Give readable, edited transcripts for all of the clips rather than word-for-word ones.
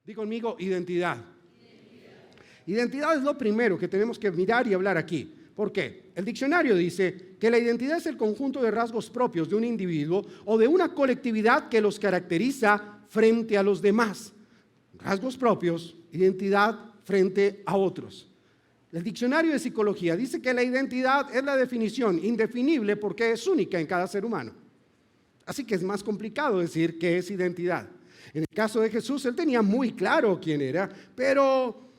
Di conmigo, identidad. Identidad es lo primero que tenemos que mirar y hablar aquí. ¿Por qué? El diccionario dice que la identidad es el conjunto de rasgos propios de un individuo o de una colectividad que los caracteriza frente a los demás. Rasgos propios, identidad frente a otros. El diccionario de psicología dice que la identidad es la definición indefinible porque es única en cada ser humano. Así que es más complicado decir qué es identidad. En el caso de Jesús, él tenía muy claro quién era, pero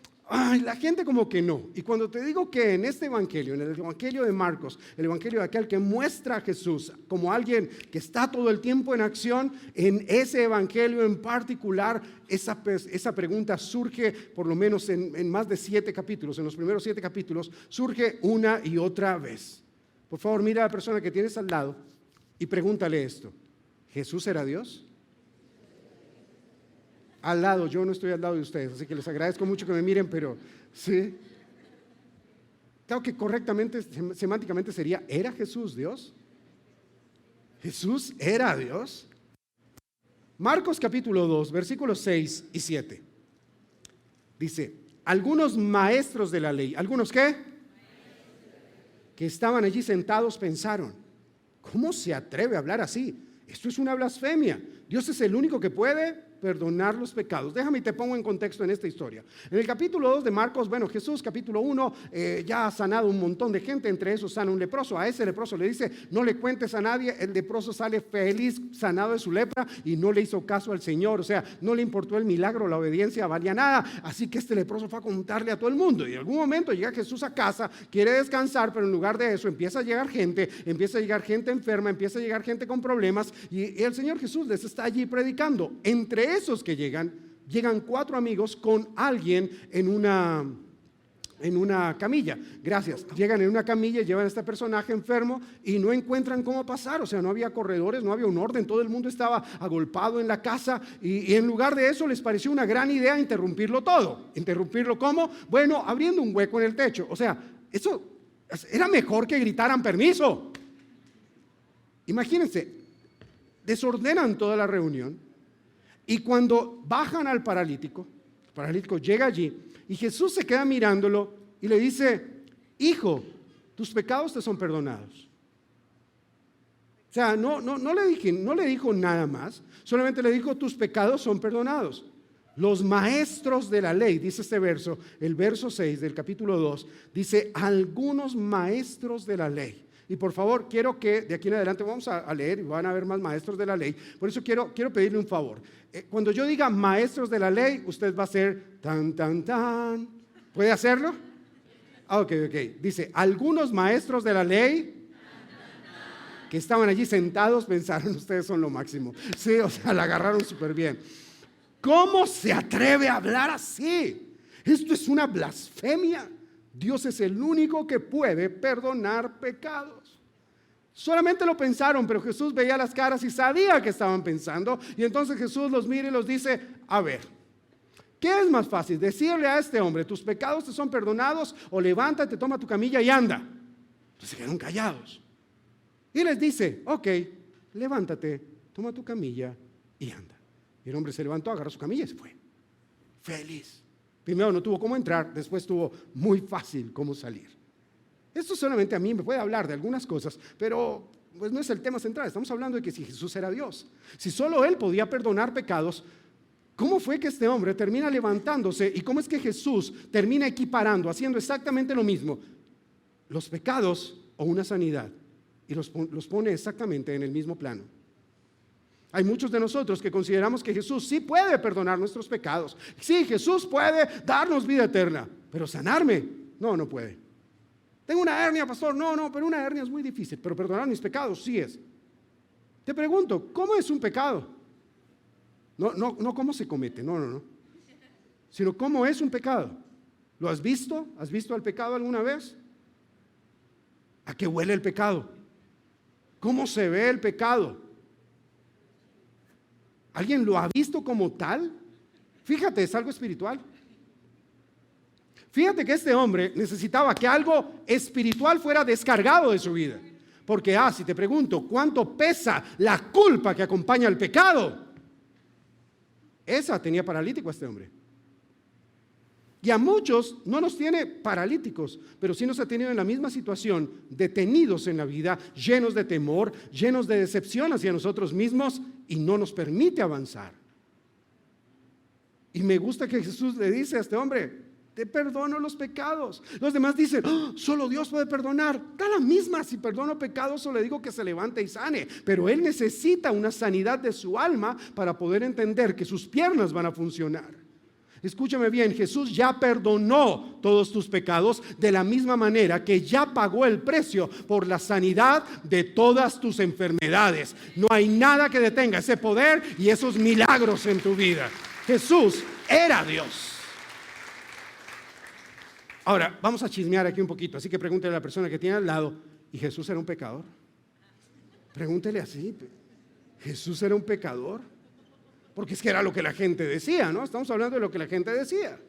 la gente como que no. Y cuando te digo que en este evangelio, en el evangelio de Marcos, el evangelio de aquel que muestra a Jesús como alguien que está todo el tiempo en acción, en ese evangelio en particular, esa pregunta surge por lo menos en más de 7 capítulos, en los primeros 7 capítulos, surge una y otra vez. Por favor, mira a la persona que tienes al lado y pregúntale esto: ¿Jesús era Dios? Al lado, yo no estoy al lado de ustedes, así que les agradezco mucho que me miren, pero sí. Claro que correctamente, semánticamente sería, ¿era Jesús Dios? ¿Jesús era Dios? Marcos capítulo 2, versículos 6 y 7. Dice, algunos maestros de la ley, ¿algunos qué? Que estaban allí sentados pensaron, ¿cómo se atreve a hablar así? Esto es una blasfemia. Dios es el único que puede perdonar los pecados. Déjame y te pongo en contexto en esta historia. En el capítulo 2 de Marcos, Jesús capítulo 1 ya ha sanado un montón de gente, entre esos sana un leproso. A ese leproso le dice, no le cuentes a nadie. El leproso sale feliz, sanado de su lepra, y no le hizo caso al Señor. O sea, no le importó el milagro, la obediencia valía nada. Así que este leproso fue a contarle a todo el mundo. Y en algún momento llega Jesús a casa, quiere descansar, pero en lugar de eso empieza a llegar gente enferma, empieza a llegar gente con problemas, y el Señor Jesús les está allí predicando. Entre esos que llegan 4 amigos con alguien en una camilla. Gracias. Llegan en una camilla, llevan a este personaje enfermo y no encuentran cómo pasar. O sea, no había corredores, no había un orden, todo el mundo estaba agolpado en la casa, y en lugar de eso les pareció una gran idea interrumpirlo todo. ¿Interrumpirlo cómo? Bueno, abriendo un hueco en el techo. O sea, eso era mejor que gritaran permiso. Imagínense, desordenan toda la reunión. Y cuando bajan al paralítico, el paralítico llega allí y Jesús se queda mirándolo y le dice, hijo, tus pecados te son perdonados. O sea, no le dijo nada más, solamente le dijo, tus pecados son perdonados. Los maestros de la ley, dice este verso, el verso 6 del capítulo 2, dice, algunos maestros de la ley. Y por favor, quiero que de aquí en adelante vamos a leer y van a haber más maestros de la ley. Por eso quiero pedirle un favor. Cuando yo diga maestros de la ley, usted va a hacer tan, tan, tan. ¿Puede hacerlo? Ok. Dice, algunos maestros de la ley que estaban allí sentados pensaron, ustedes son lo máximo. Sí, o sea, la agarraron súper bien. ¿Cómo se atreve a hablar así? Esto es una blasfemia. Dios es el único que puede perdonar pecados. Solamente lo pensaron, pero Jesús veía las caras y sabía que estaban pensando. Y entonces Jesús los mira y los dice, a ver, ¿qué es más fácil? Decirle a este hombre, tus pecados te son perdonados, o levántate, toma tu camilla y anda. Entonces se quedaron callados. Y les dice, ok, levántate, toma tu camilla y anda. Y el hombre se levantó, agarró su camilla y se fue. Feliz. Primero no tuvo cómo entrar, después tuvo muy fácil cómo salir. Esto solamente a mí me puede hablar de algunas cosas, pero pues no es el tema central. Estamos hablando de que si Jesús era Dios, si solo Él podía perdonar pecados, ¿cómo fue que este hombre termina levantándose y cómo es que Jesús termina equiparando, haciendo exactamente lo mismo, los pecados o una sanidad, y los pone exactamente en el mismo plano? Hay muchos de nosotros que consideramos que Jesús sí puede perdonar nuestros pecados. Sí, Jesús puede darnos vida eterna, pero sanarme, no puede. Tengo una hernia, pastor. No, pero una hernia es muy difícil, pero perdonar mis pecados sí es. Te pregunto, ¿cómo es un pecado? No cómo se comete, no. Sino cómo es un pecado. ¿Lo has visto? ¿Has visto al pecado alguna vez? ¿A qué huele el pecado? ¿Cómo se ve el pecado? ¿Alguien lo ha visto como tal? Fíjate, es algo espiritual. Fíjate que este hombre necesitaba que algo espiritual fuera descargado de su vida. Porque, si te pregunto, ¿cuánto pesa la culpa que acompaña al pecado? Esa tenía paralítico a este hombre. Y a muchos no nos tiene paralíticos, pero sí nos ha tenido en la misma situación, detenidos en la vida, llenos de temor, llenos de decepción hacia nosotros mismos y no nos permite avanzar. Y me gusta que Jesús le dice a este hombre: te perdono los pecados. Los demás dicen: oh, solo Dios puede perdonar. Da la misma si perdono pecados o le digo que se levante y sane. Pero él necesita una sanidad de su alma para poder entender que sus piernas van a funcionar. Escúchame bien, Jesús ya perdonó todos tus pecados de la misma manera que ya pagó el precio por la sanidad de todas tus enfermedades. No hay nada que detenga ese poder y esos milagros en tu vida. Jesús era Dios. Ahora, vamos a chismear aquí un poquito, así que pregúntele a la persona que tiene al lado: ¿y Jesús era un pecador? Pregúntele así: ¿Jesús era un pecador? Porque es que era lo que la gente decía, ¿no? Estamos hablando de lo que la gente decía.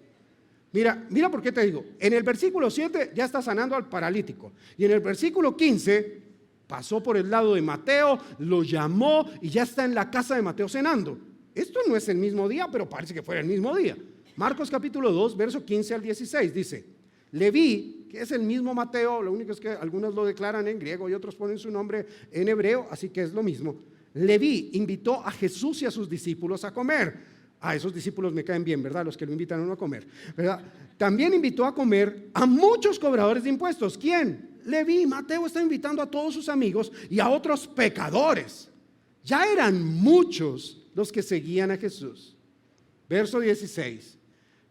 Mira por qué te digo. En el versículo 7 ya está sanando al paralítico. Y en el versículo 15 pasó por el lado de Mateo, lo llamó y ya está en la casa de Mateo cenando. Esto no es el mismo día, pero parece que fuera el mismo día. Marcos capítulo 2, verso 15 al 16 dice: Leví, que es el mismo Mateo, lo único es que algunos lo declaran en griego y otros ponen su nombre en hebreo, así que es lo mismo. Leví invitó a Jesús y a sus discípulos a comer. Esos discípulos me caen bien, ¿verdad? Los que lo invitan a uno a comer, ¿verdad? También invitó a comer a muchos cobradores de impuestos. ¿Quién? Leví. Mateo está invitando a todos sus amigos y a otros pecadores. Ya eran muchos los que seguían a Jesús. Verso 16.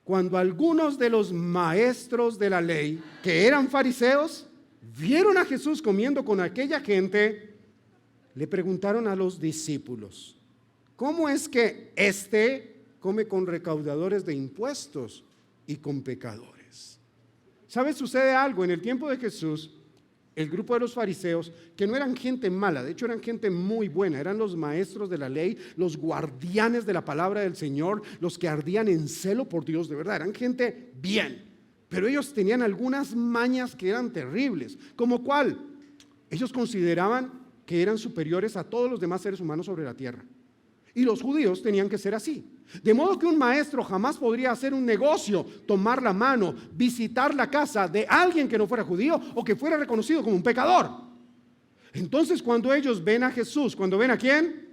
Cuando algunos de los maestros de la ley, que eran fariseos, vieron a Jesús comiendo con aquella gente, le preguntaron a los discípulos: ¿cómo es que éste come con recaudadores de impuestos y con pecadores? ¿Sabes? Sucede algo en el tiempo de Jesús. El grupo de los fariseos, que no eran gente mala, de hecho eran gente muy buena, eran los maestros de la ley, los guardianes de la palabra del Señor, los que ardían en celo por Dios, de verdad, eran gente bien. Pero ellos tenían algunas mañas que eran terribles. ¿Como cuál? Ellos consideraban que eran superiores a todos los demás seres humanos sobre la tierra. Y los judíos tenían que ser así. De modo que un maestro jamás podría hacer un negocio, tomar la mano, visitar la casa de alguien que no fuera judío o que fuera reconocido como un pecador. Entonces, cuando ellos ven a Jesús, ¿cuando ven a quién?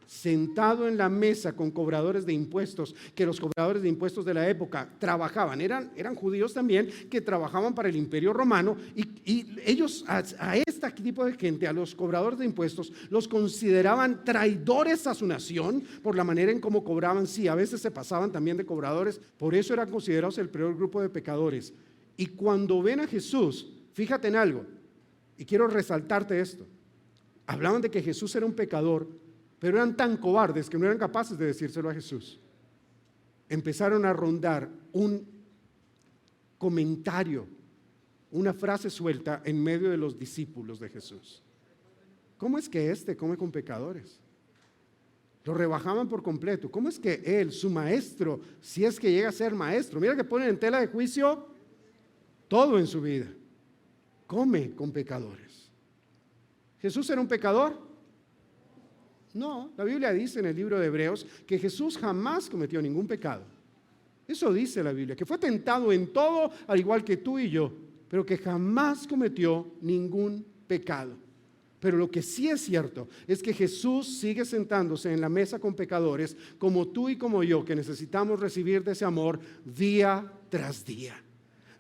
Sentado en la mesa con cobradores de impuestos, que los cobradores de impuestos de la época trabajaban, eran judíos también, que trabajaban para el imperio romano, y ellos a este tipo de gente, a los cobradores de impuestos, los consideraban traidores a su nación por la manera en cómo cobraban. Sí, a veces se pasaban también de cobradores, por eso eran considerados el peor grupo de pecadores. Y cuando ven a Jesús, fíjate en algo, y quiero resaltarte esto: hablaban de que Jesús era un pecador, pero eran tan cobardes que no eran capaces de decírselo a Jesús. Empezaron a rondar un comentario, una frase suelta en medio de los discípulos de Jesús. ¿Cómo es que éste come con pecadores? Lo rebajaban por completo. ¿Cómo es que él, su maestro, si es que llega a ser maestro, mira que ponen en tela de juicio todo en su vida, come con pecadores? ¿Jesús era un pecador? No, la Biblia dice en el libro de Hebreos que Jesús jamás cometió ningún pecado. Eso dice la Biblia, que fue tentado en todo al igual que tú y yo, pero que jamás cometió ningún pecado. Pero lo que sí es cierto es que Jesús sigue sentándose en la mesa con pecadores como tú y como yo, que necesitamos recibir de ese amor día tras día.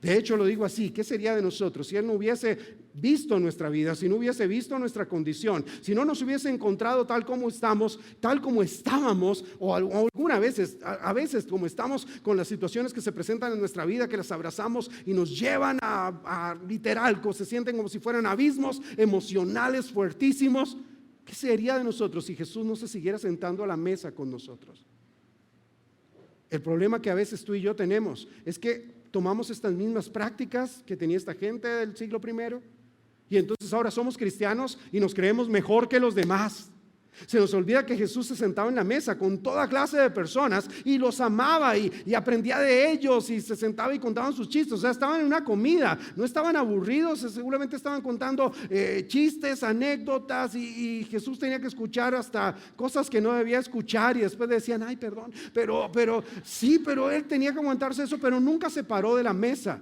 De hecho, lo digo así: ¿qué sería de nosotros si Él no hubiese visto nuestra vida, si no hubiese visto nuestra condición, si no nos hubiese encontrado tal como estamos, tal como estábamos, o algunas veces, a veces como estamos con las situaciones que se presentan en nuestra vida, que las abrazamos y nos llevan a literal, se sienten como si fueran abismos emocionales fuertísimos? ¿Qué sería de nosotros si Jesús no se siguiera sentando a la mesa con nosotros? El problema que a veces tú y yo tenemos es que tomamos estas mismas prácticas que tenía esta gente del siglo I, y entonces ahora somos cristianos y nos creemos mejor que los demás. Se nos olvida que Jesús se sentaba en la mesa con toda clase de personas y los amaba y aprendía de ellos y se sentaba y contaban sus chistes. O sea, estaban en una comida, no estaban aburridos, seguramente estaban contando chistes, anécdotas y Jesús tenía que escuchar hasta cosas que no debía escuchar y después decían, ay, perdón, pero sí, pero él tenía que aguantarse eso, pero nunca se paró de la mesa.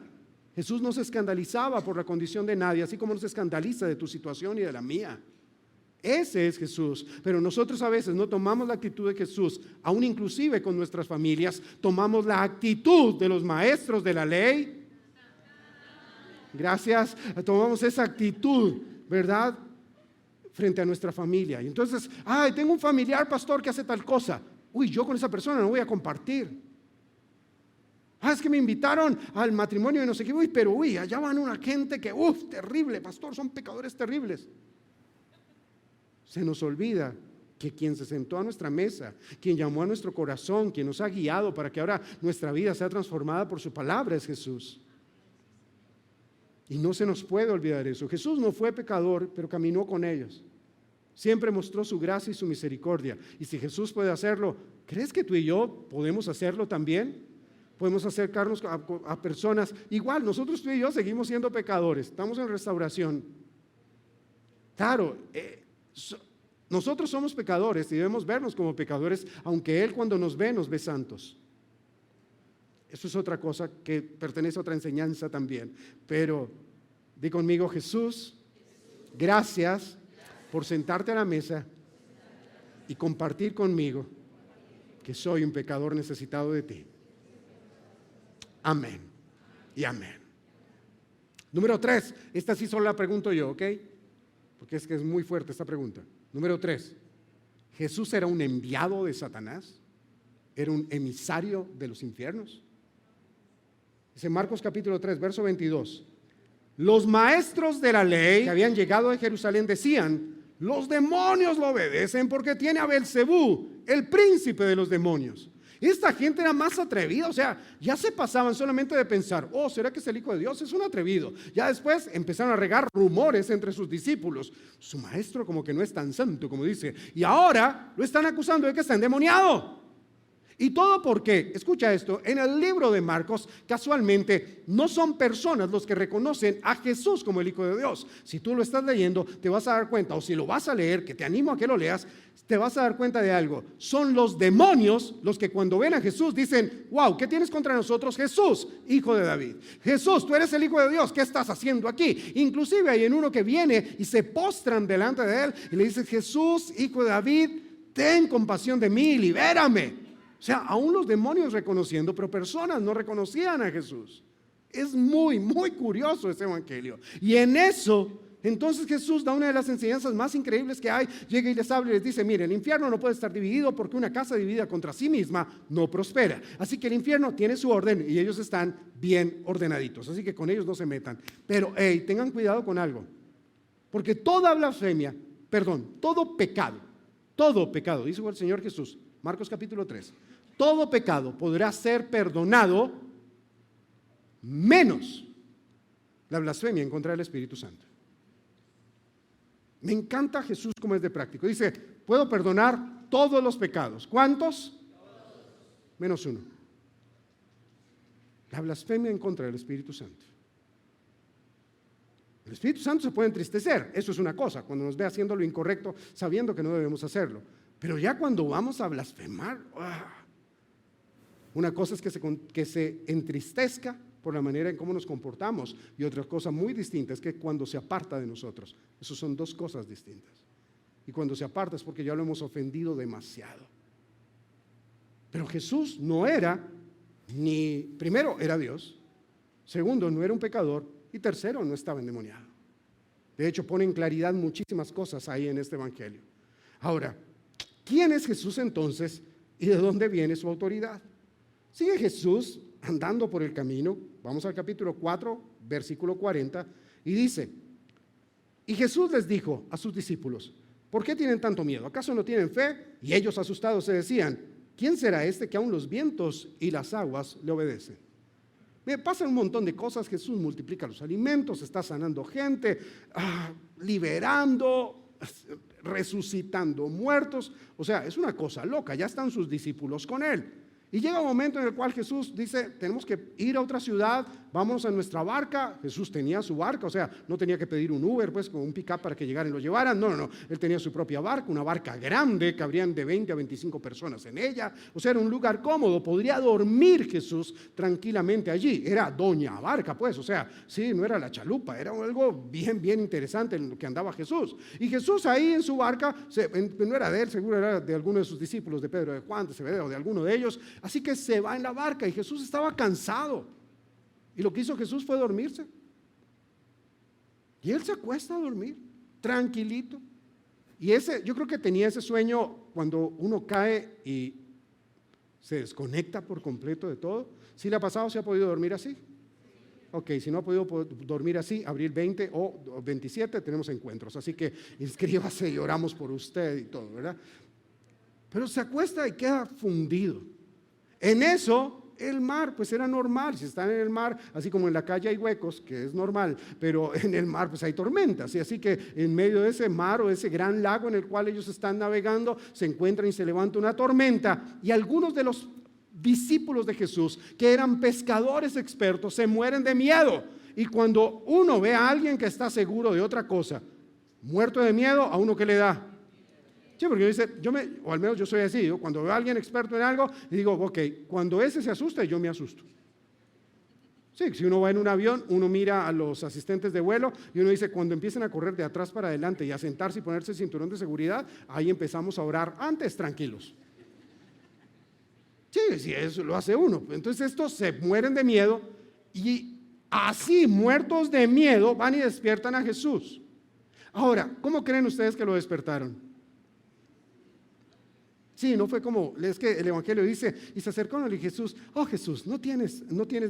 Jesús no se escandalizaba por la condición de nadie, así como no se escandaliza de tu situación y de la mía. Ese es Jesús, pero nosotros a veces no tomamos la actitud de Jesús, aún inclusive con nuestras familias, tomamos la actitud de los maestros de la ley. Gracias, tomamos esa actitud, ¿verdad? Frente a nuestra familia. Y entonces, ay, tengo un familiar pastor que hace tal cosa. Uy, yo con esa persona no voy a compartir. Es que me invitaron al matrimonio de no sé qué, pero allá van una gente que, terrible, pastor, son pecadores terribles. Se nos olvida que quien se sentó a nuestra mesa, quien llamó a nuestro corazón, quien nos ha guiado para que ahora nuestra vida sea transformada por su palabra es Jesús. Y no se nos puede olvidar eso. Jesús no fue pecador, pero caminó con ellos. Siempre mostró su gracia y su misericordia. Y si Jesús puede hacerlo, ¿crees que tú y yo podemos hacerlo también? Podemos acercarnos a personas. Igual, nosotros tú y yo seguimos siendo pecadores. Estamos en restauración. Claro, nosotros somos pecadores y debemos vernos como pecadores, aunque Él cuando nos ve santos. Eso es otra cosa que pertenece a otra enseñanza también. Pero di conmigo, Jesús, gracias por sentarte a la mesa y compartir conmigo que soy un pecador necesitado de ti. Amén y amén. Número 3, esta sí solo la pregunto yo, ¿ok? Porque es que es muy fuerte esta pregunta. Número 3, ¿Jesús era un enviado de Satanás? ¿Era un emisario de los infiernos? Dice Marcos capítulo 3, verso 22. Los maestros de la ley que habían llegado de Jerusalén decían, los demonios lo obedecen porque tiene a Belcebú, el príncipe de los demonios. Esta gente era más atrevida, o sea, ya se pasaban solamente de pensar, ¿será que es el Hijo de Dios? Es un atrevido. Ya después empezaron a regar rumores entre sus discípulos. Su maestro como que no es tan santo, como dice. Y ahora lo están acusando de que está endemoniado. ¿Y todo por qué? Escucha esto, en el libro de Marcos, casualmente, no son personas los que reconocen a Jesús como el Hijo de Dios. Si tú lo estás leyendo, te vas a dar cuenta, o si lo vas a leer, que te animo a que lo leas, te vas a dar cuenta de algo. Son los demonios los que cuando ven a Jesús dicen, wow, ¿qué tienes contra nosotros? Jesús, hijo de David. Jesús, tú eres el Hijo de Dios, ¿qué estás haciendo aquí? Inclusive hay en uno que viene y se postran delante de él y le dice, Jesús, hijo de David, ten compasión de mí, libérame. O sea, aún los demonios reconociendo, pero personas no reconocían a Jesús. Es muy, muy curioso ese evangelio. Y en eso, entonces Jesús da una de las enseñanzas más increíbles que hay. Llega y les habla y les dice, mire, el infierno no puede estar dividido porque una casa dividida contra sí misma no prospera. Así que el infierno tiene su orden y ellos están bien ordenaditos. Así que con ellos no se metan. Pero, tengan cuidado con algo. Porque toda blasfemia, todo pecado, dice el Señor Jesús, Marcos capítulo 3. Todo pecado podrá ser perdonado menos la blasfemia en contra del Espíritu Santo. Me encanta Jesús como es de práctico. Dice, puedo perdonar todos los pecados. ¿Cuántos? Menos uno. La blasfemia en contra del Espíritu Santo. El Espíritu Santo se puede entristecer, eso es una cosa, cuando nos ve haciendo lo incorrecto, sabiendo que no debemos hacerlo. Pero ya cuando vamos a blasfemar, una cosa es que se entristezca por la manera en cómo nos comportamos y otra cosa muy distinta es que cuando se aparta de nosotros. Esas son dos cosas distintas. Y cuando se aparta es porque ya lo hemos ofendido demasiado. Pero Jesús no era primero era Dios, segundo no era un pecador y tercero no estaba endemoniado. De hecho pone en claridad muchísimas cosas ahí en este evangelio. Ahora, ¿quién es Jesús entonces y de dónde viene su autoridad? Sigue Jesús andando por el camino, vamos al capítulo 4, versículo 40, y dice, y Jesús les dijo a sus discípulos, ¿por qué tienen tanto miedo? ¿Acaso no tienen fe? Y ellos asustados se decían, ¿quién será este que aún los vientos y las aguas le obedecen? Pasan un montón de cosas, Jesús multiplica los alimentos, está sanando gente, liberando, resucitando muertos. O sea, es una cosa loca, ya están sus discípulos con él. Y llega un momento en el cual Jesús dice, tenemos que ir a otra ciudad, vamos a nuestra barca. Jesús tenía su barca, o sea, no tenía que pedir un Uber, pues con un pick-up para que llegaran y lo llevaran. No, él tenía su propia barca, una barca grande, cabrían de 20 a 25 personas en ella. O sea, era un lugar cómodo, podría dormir Jesús tranquilamente allí. Era doña barca, pues, o sea, sí, no era la chalupa, era algo bien interesante en lo que andaba Jesús. Y Jesús ahí en su barca, no era de él, seguro era de alguno de sus discípulos, de Pedro, de Juan, de Zebedeo, de alguno de ellos. Así que se va en la barca y Jesús estaba cansado. Y lo que hizo Jesús fue dormirse. Y él se acuesta a dormir, tranquilito. Y yo creo que tenía ese sueño cuando uno cae y se desconecta por completo de todo. ¿Sí le ha pasado? ¿Se ha podido dormir así? Ok, si no ha podido dormir así, abril 20 o 27 tenemos encuentros. Así que inscríbase y oramos por usted y todo, ¿verdad? Pero se acuesta y queda fundido. En eso, el mar, pues era normal. Si están en el mar, así como en la calle hay huecos, que es normal, pero en el mar pues hay tormentas. Y así que en medio de ese mar o ese gran lago en el cual ellos están navegando, se encuentran y se levanta una tormenta. Y algunos de los discípulos de Jesús, que eran pescadores expertos, se mueren de miedo. Y cuando uno ve a alguien que está seguro de otra cosa, muerto de miedo, ¿a uno qué le da? Sí, porque dice, o al menos yo soy así, cuando veo a alguien experto en algo, digo, ok, cuando ese se asusta, yo me asusto. Sí, si uno va en un avión, uno mira a los asistentes de vuelo y uno dice, cuando empiecen a correr de atrás para adelante y a sentarse y ponerse el cinturón de seguridad, ahí empezamos a orar antes, tranquilos. Sí, eso lo hace uno. Entonces estos se mueren de miedo y así, muertos de miedo, van y despiertan a Jesús. Ahora, ¿cómo creen ustedes que lo despertaron? Sí, no fue como, es que el Evangelio dice, y se acercaron a Jesús, oh Jesús, no tienes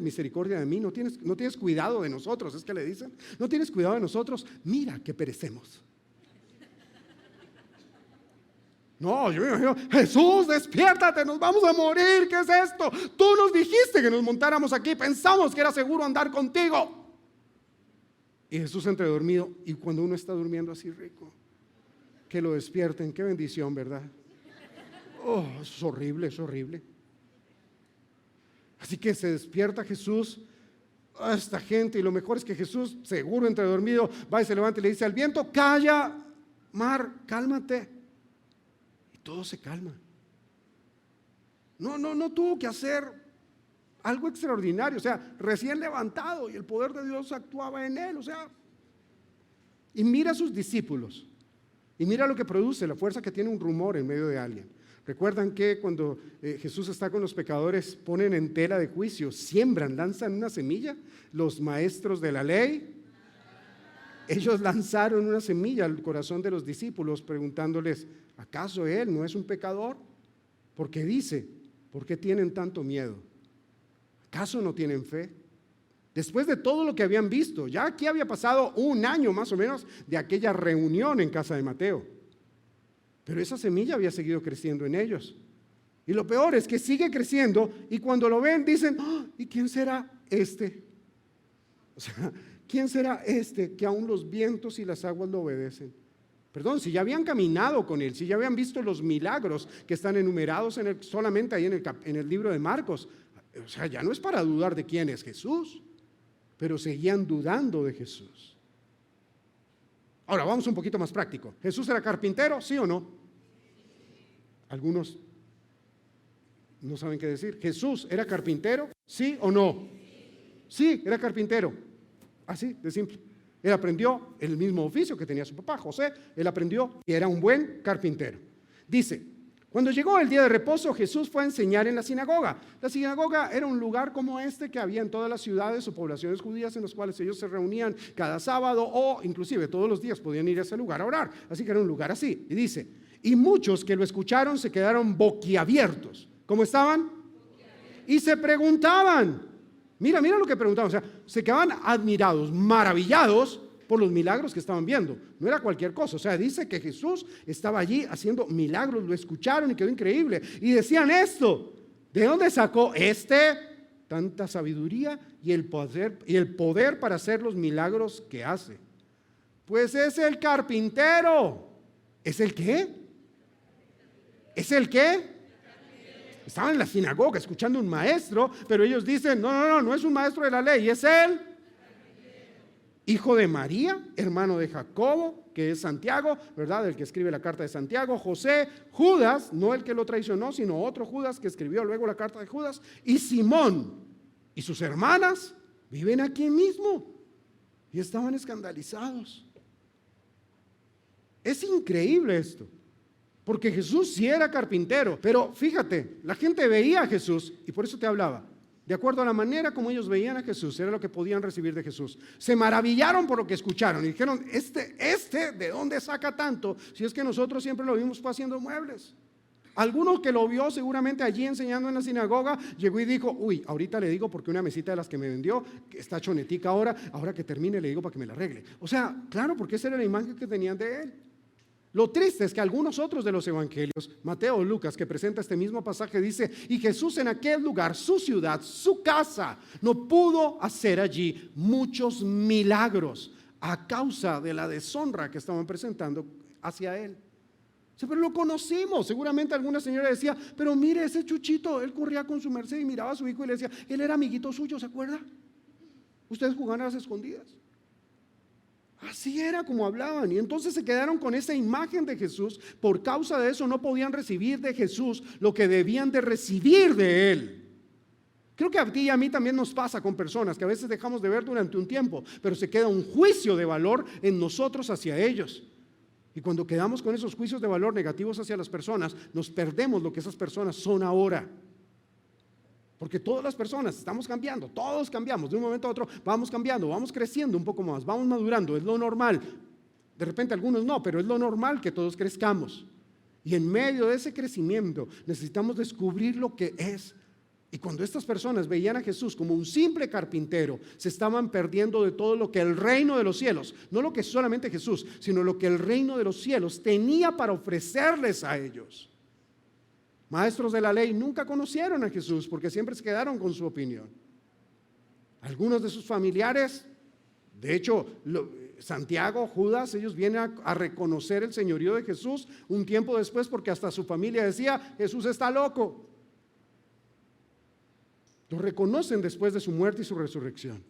misericordia de mí, no tienes cuidado de nosotros, es que le dicen, no tienes cuidado de nosotros, mira que perecemos. No, yo me imagino, Jesús, despiértate, nos vamos a morir, ¿qué es esto? Tú nos dijiste que nos montáramos aquí, pensamos que era seguro andar contigo. Y Jesús entre dormido, y cuando uno está durmiendo así rico, que lo despierten, qué bendición, ¿verdad? Oh, es horrible, es horrible. Así que se despierta Jesús a esta gente y lo mejor es que Jesús, seguro entre dormido, va y se levanta y le dice al viento, calla, mar, cálmate. Y todo se calma. No tuvo que hacer algo extraordinario, o sea, recién levantado y el poder de Dios actuaba en él, o sea. Y mira a sus discípulos y mira lo que produce, la fuerza que tiene un rumor en medio de alguien. ¿Recuerdan que cuando Jesús está con los pecadores, ponen en tela de juicio, siembran, lanzan una semilla? Los maestros de la ley, ellos lanzaron una semilla al corazón de los discípulos preguntándoles, ¿acaso él no es un pecador? Porque dice, ¿por qué tienen tanto miedo? ¿Acaso no tienen fe? Después de todo lo que habían visto, ya aquí había pasado un año más o menos de aquella reunión en casa de Mateo. Pero esa semilla había seguido creciendo en ellos. Y lo peor es que sigue creciendo y cuando lo ven dicen, oh, ¿y quién será este? O sea, ¿quién será este que aún los vientos y las aguas lo obedecen? Perdón, si ya habían caminado con él, si ya habían visto los milagros que están enumerados solamente ahí en el libro de Marcos. O sea, ya no es para dudar de quién es Jesús, pero seguían dudando de Jesús. Ahora, vamos un poquito más práctico. ¿Jesús era carpintero? ¿Sí o no? Algunos no saben qué decir. ¿Jesús era carpintero? ¿Sí o no? Sí, era carpintero. Así de simple. Él aprendió el mismo oficio que tenía su papá, José. Él aprendió y era un buen carpintero. Dice, cuando llegó el día de reposo, Jesús fue a enseñar en la sinagoga. La sinagoga era un lugar como este que había en todas las ciudades o poblaciones judías en los cuales ellos se reunían cada sábado o inclusive todos los días podían ir a ese lugar a orar. Así que era un lugar así. Y dice, y muchos que lo escucharon se quedaron boquiabiertos. ¿Cómo estaban? Y se preguntaban. Mira lo que preguntaban. O sea, se quedaban admirados, maravillados por los milagros que estaban viendo. No era cualquier cosa. O sea, dice que Jesús estaba allí haciendo milagros, lo escucharon y quedó increíble. Y decían esto, ¿de dónde sacó tanta sabiduría y el poder para hacer los milagros que hace? Pues es el carpintero. ¿Es el qué? ¿Es el qué? Estaban en la sinagoga escuchando un maestro, pero ellos dicen, no es un maestro de la ley, es él. Hijo de María, hermano de Jacobo, que es Santiago, ¿verdad? El que escribe la carta de Santiago, José, Judas, no el que lo traicionó, sino otro Judas que escribió luego la carta de Judas, y Simón y sus hermanas viven aquí mismo. Y estaban escandalizados. Es increíble esto, porque Jesús sí era carpintero, pero fíjate, la gente veía a Jesús, y por eso te hablaba, de acuerdo a la manera como ellos veían a Jesús, era lo que podían recibir de Jesús. Se maravillaron por lo que escucharon y dijeron, ¿de dónde saca tanto? Si es que nosotros siempre lo vimos haciendo muebles. Alguno que lo vio seguramente allí enseñando en la sinagoga, llegó y dijo, uy, ahorita le digo porque una mesita de las que me vendió, que está chonetica ahora que termine le digo para que me la arregle. O sea, claro, porque esa era la imagen que tenían de él. Lo triste es que algunos otros de los evangelios, Mateo o Lucas, que presenta este mismo pasaje, dice, y Jesús en aquel lugar, su ciudad, su casa, no pudo hacer allí muchos milagros a causa de la deshonra que estaban presentando hacia él. Sí, pero lo conocimos. Seguramente alguna señora decía, pero mire ese Chuchito, él corría con su Mercedes y miraba a su hijo y le decía, él era amiguito suyo, ¿se acuerda? Ustedes jugaban a las escondidas. Así era como hablaban, y entonces se quedaron con esa imagen de Jesús. Por causa de eso no podían recibir de Jesús lo que debían de recibir de él. Creo que a ti y a mí también nos pasa con personas que a veces dejamos de ver durante un tiempo, pero se queda un juicio de valor en nosotros hacia ellos. Y cuando quedamos con esos juicios de valor negativos hacia las personas, nos perdemos lo que esas personas son ahora. Porque todas las personas estamos cambiando, todos cambiamos, de un momento a otro vamos cambiando, vamos creciendo un poco más, vamos madurando, es lo normal. De repente algunos no, pero es lo normal que todos crezcamos. Y en medio de ese crecimiento necesitamos descubrir lo que es. Y cuando estas personas veían a Jesús como un simple carpintero, se estaban perdiendo de todo lo que el reino de los cielos, no lo que solamente Jesús, sino lo que el reino de los cielos tenía para ofrecerles a ellos. Maestros de la ley nunca conocieron a Jesús porque siempre se quedaron con su opinión. Algunos de sus familiares, de hecho, Santiago, Judas, ellos vienen a reconocer el señorío de Jesús un tiempo después porque hasta su familia decía, Jesús está loco. Lo reconocen después de su muerte y su resurrección.